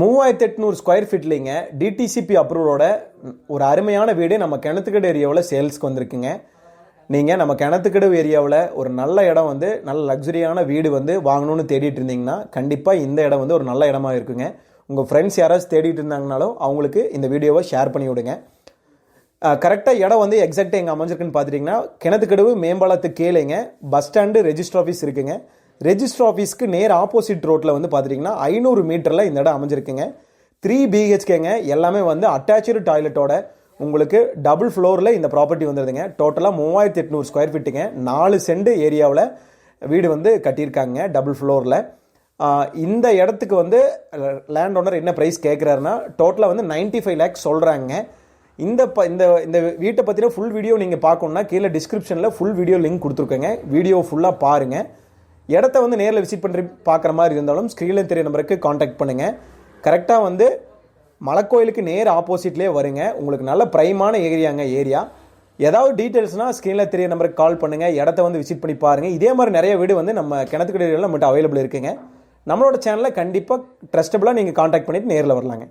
3800 square ஃபீட்லிங்க DTCP அப்ரூவோட ஒரு அருமையான வீடு நம்ம கிணத்துக்கடை ஏரியாவில் சேல்ஸ்க்கு வந்திருக்குங்க. நீங்கள் நம்ம கிணத்துக்கடை ஏரியாவில் ஒரு நல்ல இடம் வந்து நல்ல லக்ஸரியான வீடு வந்து வாங்கணும்னு தேடிட்டு இருந்தீங்கன்னா கண்டிப்பாக இந்த இடம் வந்து ஒரு நல்ல இடமா இருக்குங்க. உங்கள் ஃப்ரெண்ட்ஸ் யாராச்சும் தேடிட்டு இருந்தாங்கனாலும் அவங்களுக்கு இந்த வீடியோவை ஷேர் பண்ணி விடுங்க. கரெக்டாக இடம் வந்து எக்ஸாக்டாக எங்கே அமைஞ்சிருக்குன்னு பார்த்துட்டிங்கன்னா கிணத்துக்கடவு மேம்பாலத்துக்கு கீழேங்க பஸ் ஸ்டாண்டு ரெஜிஸ்டர் ஆஃபீஸ் இருக்குங்க. ரெஜிஸ்டர் ஆஃபீஸ்க்கு நேர் ஆப்போசிட் ரோட்டில் வந்து பார்த்துட்டிங்கன்னா 500 மீட்டரில் இந்த இடம் அமைஞ்சிருக்குங்க. 3 BHKங்க, எல்லாமே வந்து அட்டாச்சு டாய்லெட்டோட உங்களுக்கு டபுள் ஃப்ளோரில் இந்த ப்ராப்பர்ட்டி வந்துடுதுங்க. டோட்டலாக 3800 ஸ்கொயர் ஃபீட்டுங்க. 4 சென்ட் ஏரியாவில் வீடு வந்து கட்டியிருக்காங்க டபுள் ஃப்ளோரில். இந்த இடத்துக்கு வந்து லேண்ட் ஓனர் என்ன ப்ரைஸ் கேட்குறாருன்னா டோட்டலாக வந்து 95 lakhs சொல்கிறாங்க. இந்த இந்த வீட்டை பற்றின ஃபுல் வீடியோ நீங்கள் பார்க்கணுன்னா கீழே டிஸ்கிரிப்ஷனில் ஃபுல் வீடியோ லிங்க் கொடுத்துருக்கேங்க. வீடியோ ஃபுல்லாக பாருங்கள். இடத்த வந்து நேரில் விசிட் பண்ணி பார்க்குற மாதிரி இருந்தாலும் ஸ்க்ரீனில் தெரிய நம்பருக்கு காண்டாக்ட் பண்ணுங்கள். கரெக்டாக வந்து மலைக்கோயிலுக்கு நேர் ஆப்போசிட்லேயே வருங்க. உங்களுக்கு நல்ல ப்ரைமான ஏரியா. ஏதாவது டீட்டெயில்ஸ்னால் ஸ்க்ரீனில் தெரிய நம்பருக்கு கால் பண்ணுங்கள். இடத்த வந்து விசிட் பண்ணி பாருங்கள். இதே மாதிரி நிறைய வீடு வந்து நம்ம கிணத்துக்கடை ஏரியாவில் நம்மகிட்ட அவைலபிள் இருக்குங்க. நம்மளோட சேனலில் கண்டிப்பாக ட்ரஸ்டபுளாக நீங்கள் காண்டாக்ட் பண்ணிவிட்டு நேரில் வரலாங்க.